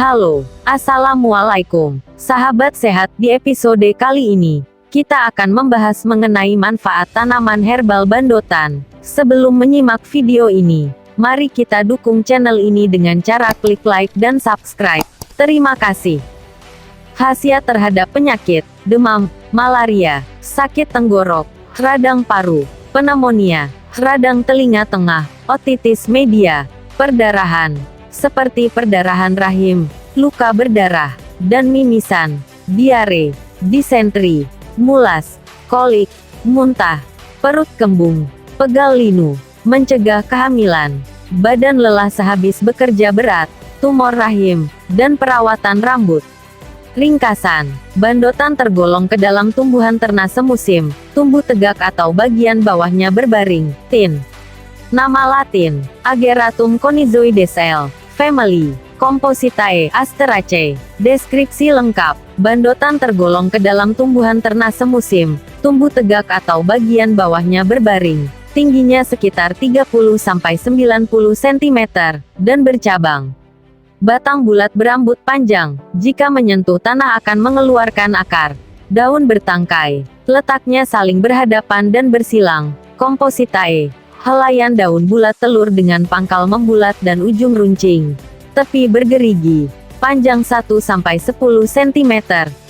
Halo, Assalamualaikum, sahabat sehat. Di episode kali ini, kita akan membahas mengenai manfaat tanaman herbal bandotan. Sebelum menyimak video ini, mari kita dukung channel ini dengan cara klik like dan subscribe. Terima kasih. Khasiat terhadap penyakit, demam, malaria, sakit tenggorok, radang paru, pneumonia, radang telinga tengah, otitis media, perdarahan, seperti perdarahan rahim, luka berdarah, dan mimisan, diare, disentri, mulas, kolik, muntah, perut kembung, pegal linu, mencegah kehamilan, badan lelah sehabis bekerja berat, tumor rahim, dan perawatan rambut. Ringkasan, bandotan tergolong ke dalam tumbuhan ternak semusim, tumbuh tegak atau bagian bawahnya berbaring, tin. Nama latin, Ageratum conizoides L. Family, Compositae, Asteraceae. Deskripsi lengkap, bandotan tergolong ke dalam tumbuhan ternak semusim, tumbuh tegak atau bagian bawahnya berbaring, tingginya sekitar 30-90 cm, dan bercabang. Batang bulat berambut panjang, jika menyentuh tanah akan mengeluarkan akar. Daun bertangkai, letaknya saling berhadapan dan bersilang, Compositae. Helaian daun bulat telur dengan pangkal membulat dan ujung runcing. Tepi bergerigi, panjang 1-10 cm,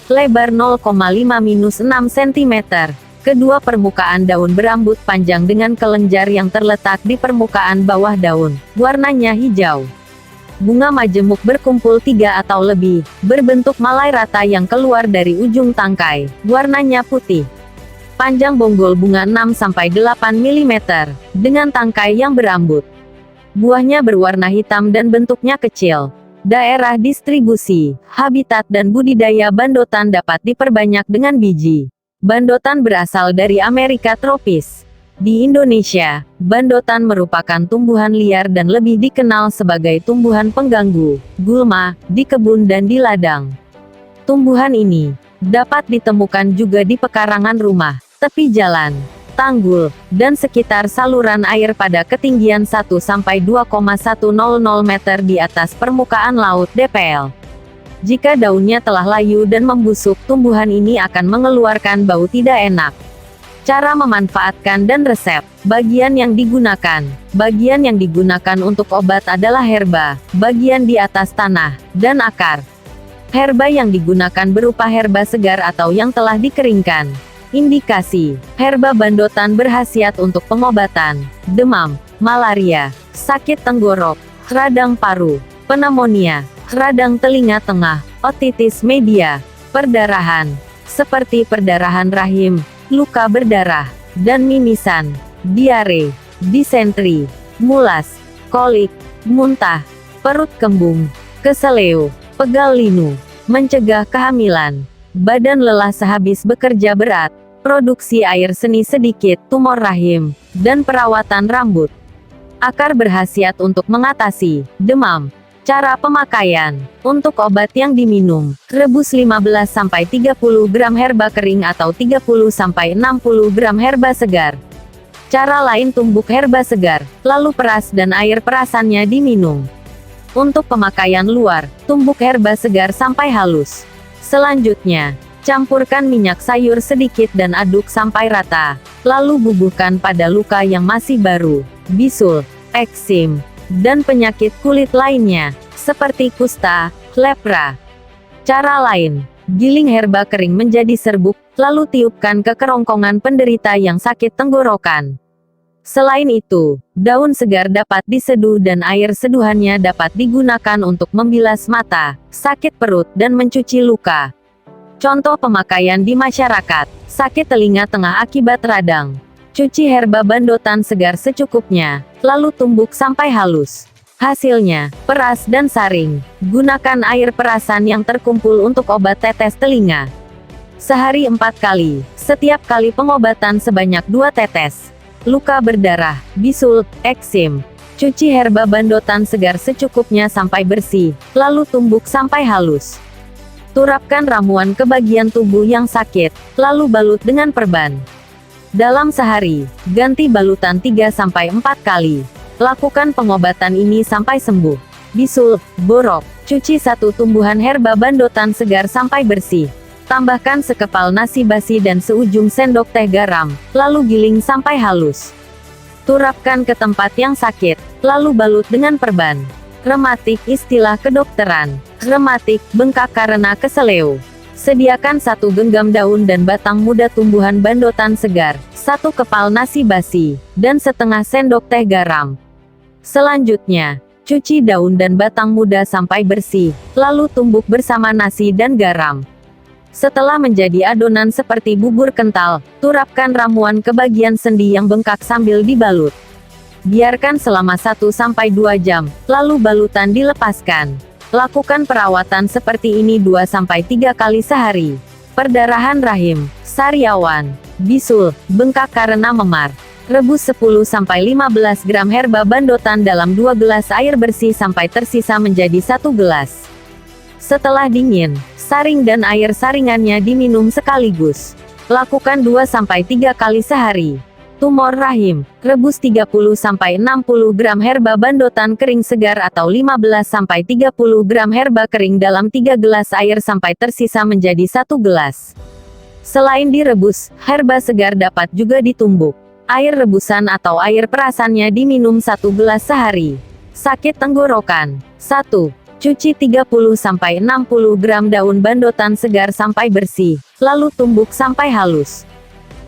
lebar 0,5-6 cm. Kedua permukaan daun berambut panjang dengan kelenjar yang terletak di permukaan bawah daun, warnanya hijau. Bunga majemuk berkumpul 3 atau lebih, berbentuk malai rata yang keluar dari ujung tangkai, warnanya putih. Panjang bonggol bunga 6-8 mm, dengan tangkai yang berambut. Buahnya berwarna hitam dan bentuknya kecil. Daerah distribusi, habitat dan budidaya bandotan dapat diperbanyak dengan biji. Bandotan berasal dari Amerika tropis. Di Indonesia, bandotan merupakan tumbuhan liar dan lebih dikenal sebagai tumbuhan pengganggu, gulma, di kebun dan di ladang. Tumbuhan ini dapat ditemukan juga di pekarangan rumah, tepi jalan, tanggul, dan sekitar saluran air pada ketinggian 1-2,100 meter di atas permukaan laut (dpl). Jika daunnya telah layu dan membusuk, tumbuhan ini akan mengeluarkan bau tidak enak. Cara memanfaatkan dan resep. Bagian yang digunakan untuk obat adalah herba, bagian di atas tanah, dan akar. Herba yang digunakan berupa herba segar atau yang telah dikeringkan. Indikasi, herba bandotan berkhasiat untuk pengobatan demam, malaria, sakit tenggorok, radang paru, pneumonia, radang telinga tengah, otitis media, perdarahan, seperti perdarahan rahim, luka berdarah, dan mimisan, diare, disentri, mulas, kolik, muntah, perut kembung, keseleo, pegal linu, mencegah kehamilan, badan lelah sehabis bekerja berat, produksi air seni sedikit, tumor rahim, dan perawatan rambut. Akar berkhasiat untuk mengatasi demam. Cara pemakaian. Untuk obat yang diminum, rebus 15-30 gram herba kering atau 30-60 gram herba segar. Cara lain, tumbuk herba segar, lalu peras dan air perasannya diminum. Untuk pemakaian luar, tumbuk herba segar sampai halus. Selanjutnya, campurkan minyak sayur sedikit dan aduk sampai rata. Lalu bubuhkan pada luka yang masih baru, bisul, eksim, dan penyakit kulit lainnya, seperti kusta, lepra. Cara lain, giling herba kering menjadi serbuk, lalu tiupkan ke kerongkongan penderita yang sakit tenggorokan. Selain itu, daun segar dapat diseduh dan air seduhannya dapat digunakan untuk membilas mata, sakit perut dan mencuci luka. Contoh pemakaian di masyarakat, sakit telinga tengah akibat radang. Cuci herba bandotan segar secukupnya, lalu tumbuk sampai halus. Hasilnya, peras dan saring. Gunakan air perasan yang terkumpul untuk obat tetes telinga. Sehari 4 kali, setiap kali pengobatan sebanyak 2 tetes. Luka berdarah, bisul, eksim. Cuci herba bandotan segar secukupnya sampai bersih, lalu tumbuk sampai halus. Turapkan ramuan ke bagian tubuh yang sakit, lalu balut dengan perban. Dalam sehari, ganti balutan 3-4 kali. Lakukan pengobatan ini sampai sembuh. bisul, borok. Cuci 1 tumbuhan herba bandotan segar sampai bersih. Tambahkan sekepal nasi basi dan seujung sendok teh garam, lalu giling sampai halus. Turapkan ke tempat yang sakit, lalu balut dengan perban. Rematik istilah kedokteran. Rematik, bengkak karena keseleo. Sediakan 1 genggam daun dan batang muda tumbuhan bandotan segar, 1 kepal nasi basi, dan setengah sendok teh garam. Selanjutnya, cuci daun dan batang muda sampai bersih, lalu tumbuk bersama nasi dan garam. Setelah menjadi adonan seperti bubur kental, turapkan ramuan ke bagian sendi yang bengkak sambil dibalut. Biarkan selama 1-2 jam, lalu balutan dilepaskan. Lakukan perawatan seperti ini 2-3 kali sehari. Perdarahan rahim, sariawan, bisul, bengkak karena memar. Rebus 10-15 gram herba bandotan dalam 2 gelas air bersih sampai tersisa menjadi 1 gelas. Setelah dingin, saring dan air saringannya diminum sekaligus. Lakukan 2-3 kali sehari. Tumor rahim, rebus 30-60 gram herba bandotan kering segar atau 15-30 gram herba kering dalam 3 gelas air sampai tersisa menjadi 1 gelas. Selain direbus, herba segar dapat juga ditumbuk. Air rebusan atau air perasannya diminum 1 gelas sehari. Sakit tenggorokan. 1. Cuci 30-60 gram daun bandotan segar sampai bersih, lalu tumbuk sampai halus.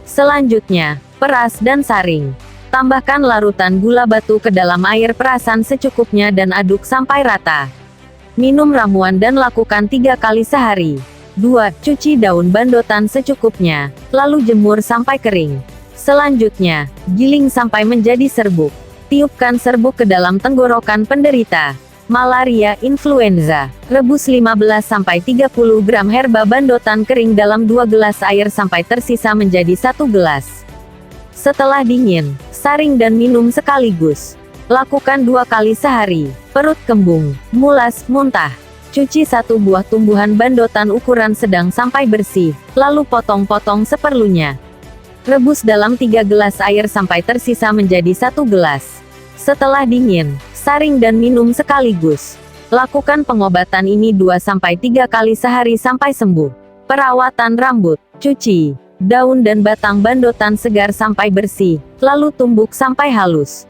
Selanjutnya, peras dan saring. Tambahkan larutan gula batu ke dalam air perasan secukupnya dan aduk sampai rata. Minum ramuan dan lakukan 3 kali sehari. 2. Cuci daun bandotan secukupnya, lalu jemur sampai kering. Selanjutnya, giling sampai menjadi serbuk. Tiupkan serbuk ke dalam tenggorokan penderita malaria influenza. Rebus 15-30 gram herba bandotan kering dalam 2 gelas air sampai tersisa menjadi 1 gelas. Setelah dingin, saring dan minum sekaligus. Lakukan 2 kali sehari. Perut kembung, mulas, muntah. Cuci 1 buah tumbuhan bandotan ukuran sedang sampai bersih, lalu potong-potong seperlunya. Rebus dalam 3 gelas air sampai tersisa menjadi 1 gelas. Setelah dingin, saring dan minum sekaligus. Lakukan pengobatan ini 2-3 kali sehari sampai sembuh. Perawatan rambut. Cuci daun dan batang bandotan segar sampai bersih, lalu tumbuk sampai halus.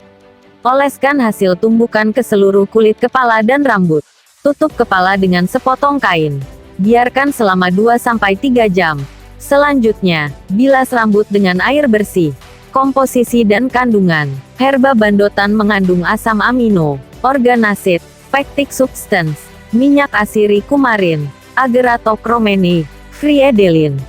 Oleskan hasil tumbukan ke seluruh kulit kepala dan rambut. Tutup kepala dengan sepotong kain. Biarkan selama 2-3 jam. Selanjutnya, bilas rambut dengan air bersih. Komposisi dan kandungan. Herba bandotan mengandung asam amino, organ acid, pectic substance, minyak asiri kumarin, ageratochromene, free ethylene.